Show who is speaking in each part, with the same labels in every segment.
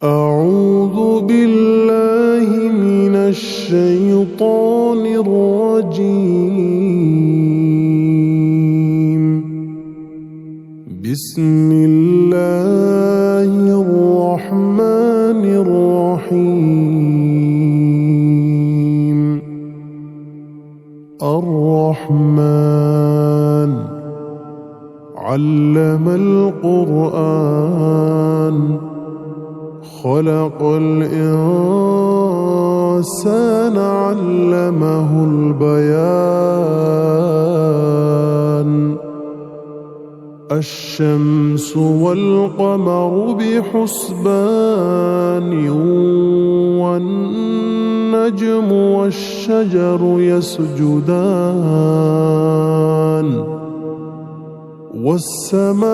Speaker 1: أعوذ بالله من الشيطان الرجيم. بسم الله الرحمن الرحيم. الرحمن علم القرآن خلق الإنسان علمه البيان. الشمس والقمر بحسبان والنجم والشجر يسجدان والسماء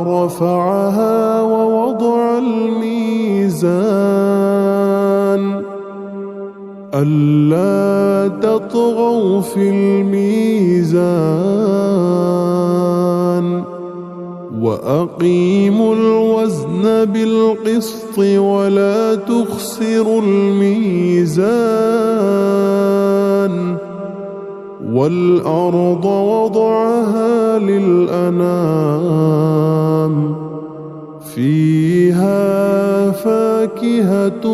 Speaker 1: رفعها ووضع الميزان ألا تطغوا في الميزان وأقيموا الوزن بالقسط ولا تخسروا الميزان والأرض وضعها للأنام فيها فاكهة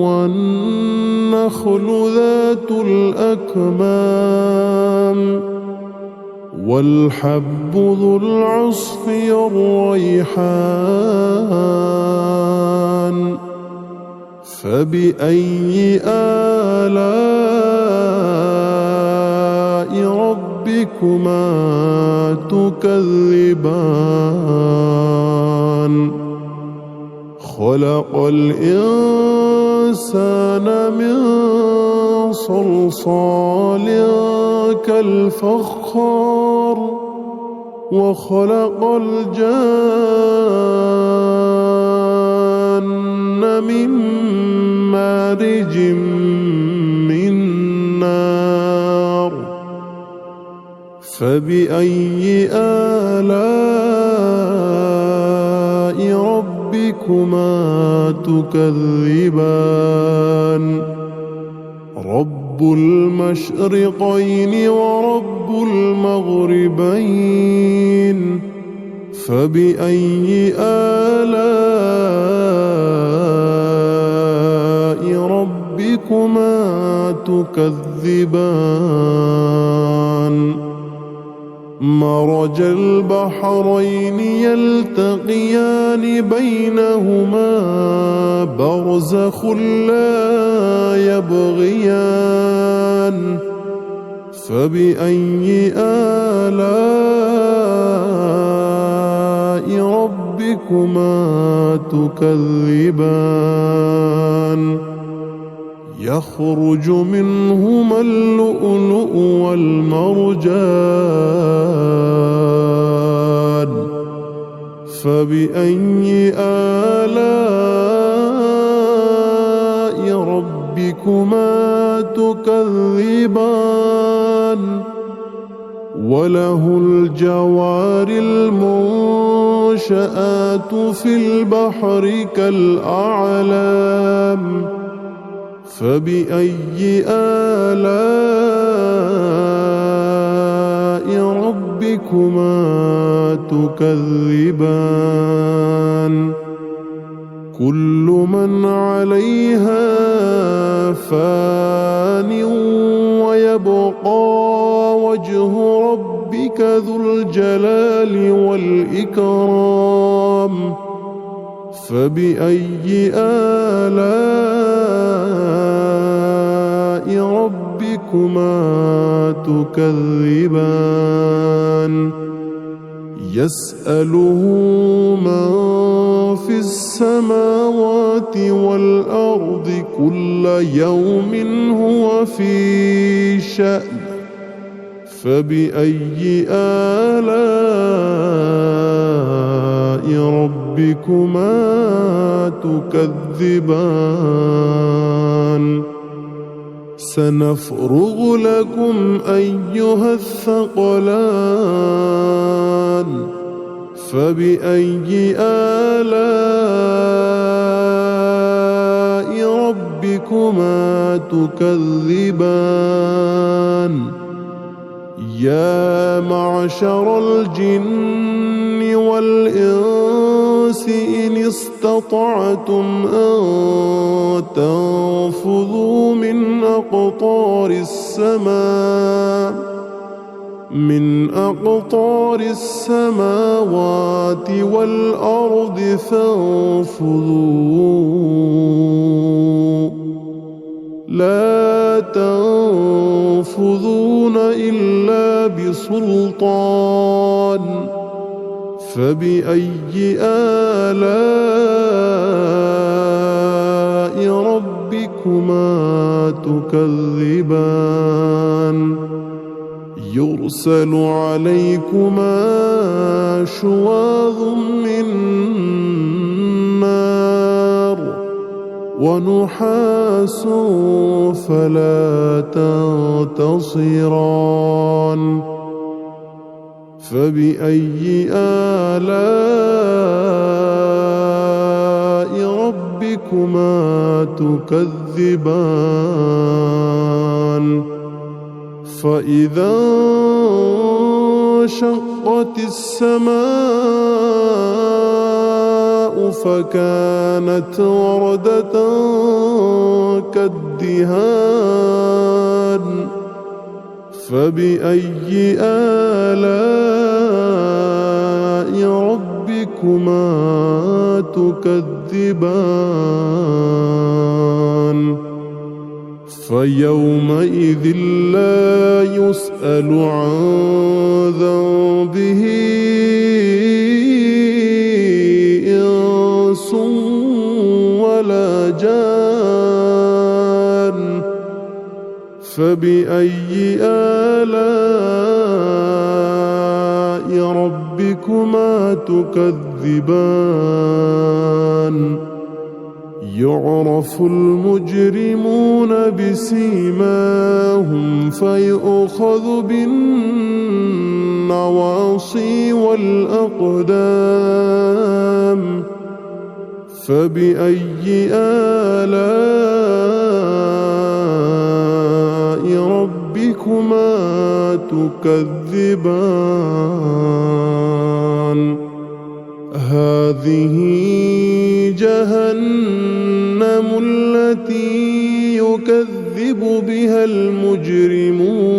Speaker 1: والنخل ذات الأكمام والحب ذو العصف والريحان. فبأي آلاء ربكما تكذبان؟ خلق الإنسان من صلصال كالفخار وخلق الجان من مارج من نار. فبأي آلاء ربكما تكذبان؟ رب المشرقين ورب المغربين. فبأي آلاء ربكما تكذبان؟ مرج البحرين يلتقيان بينهما برزخ لا يبغيان. فبأي آلاء ربكما تكذبان؟ يخرج منهما اللؤلؤ والمرجان. فبأي آلاء ربكما تكذبان؟ وله الجوار المنشآت في البحر كالأعلام. فبأي آلاء ربكما تكذبان؟ كل من عليها فان ويبقى وجه ربك ذو الجلال والإكرام. فبأي آلاء ربكما تكذبان؟ يسأله من في السماوات والأرض كل يوم هو في شأن. فبأي آلاء ربكما تكذبان؟ سنفرغ لكم أيها الثقلان فبأي آلاء ربكما تكذبان يا معشر الجن والإنس إن استطعتم أن تنفذوا من أقطار السماوات والأرض فانفذوا لا تنفذون إلا بسلطان فبأي آلاء ربكما تكذبان يرسل عليكما شواظ من نار ونحاس فلا تنتصران فبأي آلاء ربكما تكذبان فإذا انشقت السماء فكانت وردة كالدهان فبأي آلاء ربكما تكذبان فيومئذ لا يسأل عن ذنبه إنس ولا جان فبأي آلاء ربكما تكذبان يعرف المجرمون بسيماهم فيؤخذ بالنواصي والأقدام فبأي آلاء ربكما تكذبان هذه جهنم التي يكذب بها المجرمون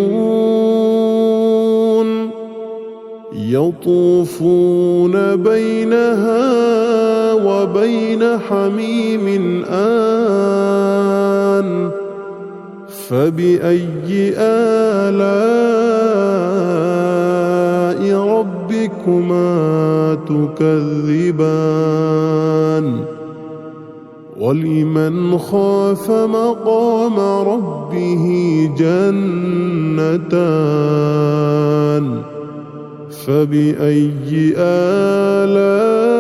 Speaker 1: يطوفون بينها وبين حميم آن فبأي آلاء ربكما تكذبان ولمن خاف مقام ربه جنتان فبأي آلاء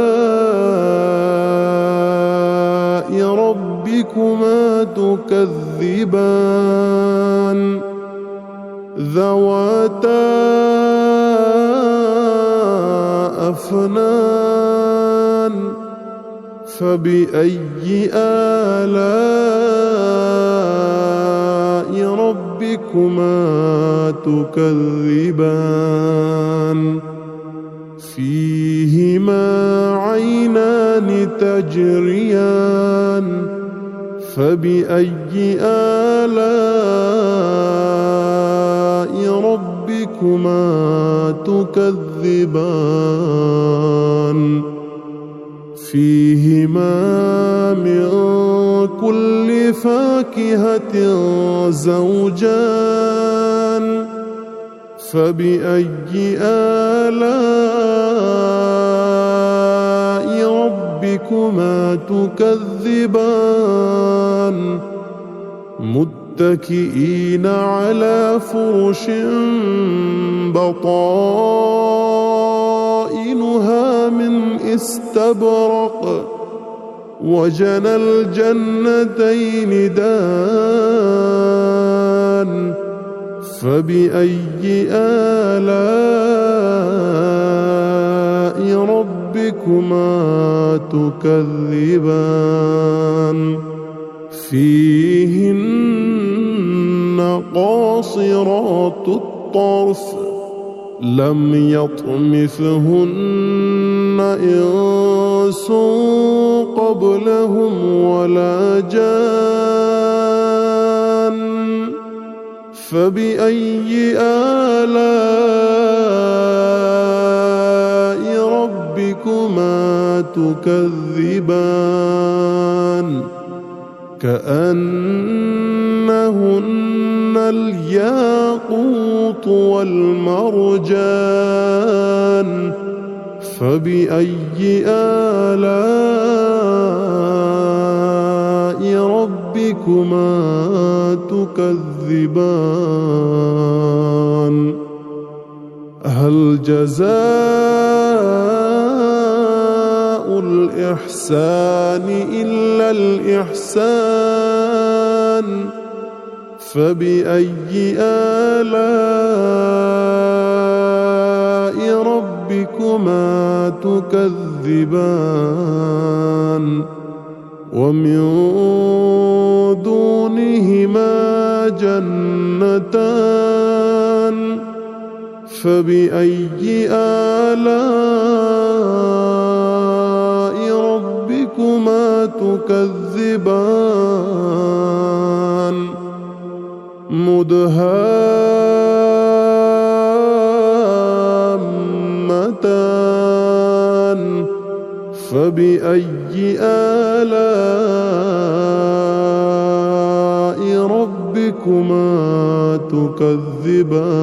Speaker 1: ربكما تكذبان ذواتا أفنان فبأي آلاء ربكما تكذبان فيهما عينان تجريان فبأي آلاء ربكما تكذبان فيهما من كل فاكهة زوجان فبأي آلاء ربكما تكذبان متكئين على فرش بطائنها من استبرق وجنى الجنتين دان فبأي آلاء ربكما ربكما تكذبان فيهن قاصرات الطرف لم يطمثهن إنس قبلهم ولا جان فبأي آلاء ربكما تكذبان كأنهن الياقوت والمرجان فبأي آلاء ربكما تكذبان هل جزاء الإحسان إلا الإحسان فبأي آلاء ربكما تكذبان ومن دونهما جنتان فبأي آلاء ربكما تكذبان مدهامتان فبأي آلاء ربكما تكذبان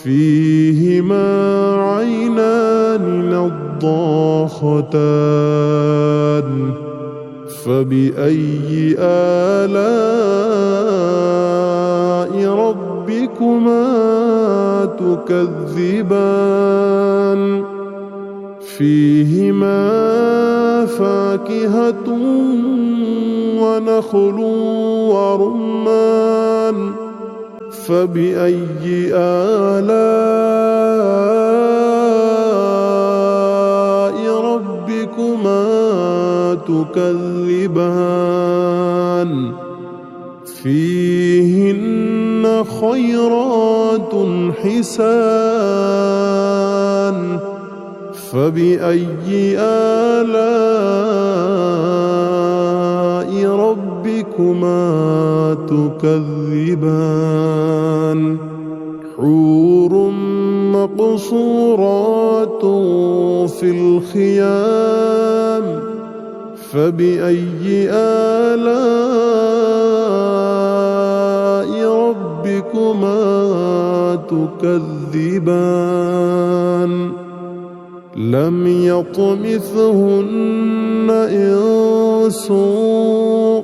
Speaker 1: فيهما عينان نضاختان فبأي آلاء ربكما تكذبان فيهما فاكهة ونخل ورمان فبأي آلاء ربكما تكذبان فيهن خيرات حسان فبأي آلاء ربكما تكذبان حور مقصورات في الخيام فبأي آلاء ربكما تكذبان لم يطمثهن إنس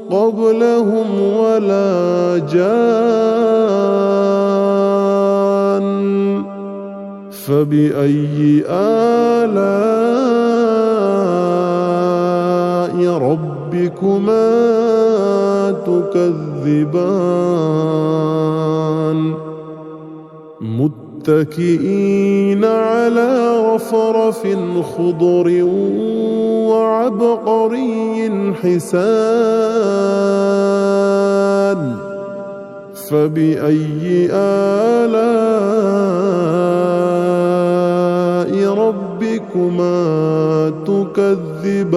Speaker 1: قبلهم ولا جان فبأي آلاء ربكما تكذبان متكئين على رفرف خضر وعبقري حسان فبأي آلاء ربكما تكذبان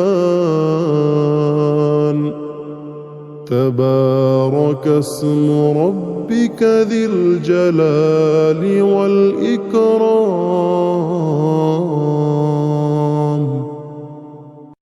Speaker 1: تبارك اسم ربك ذي الجلال والإكرام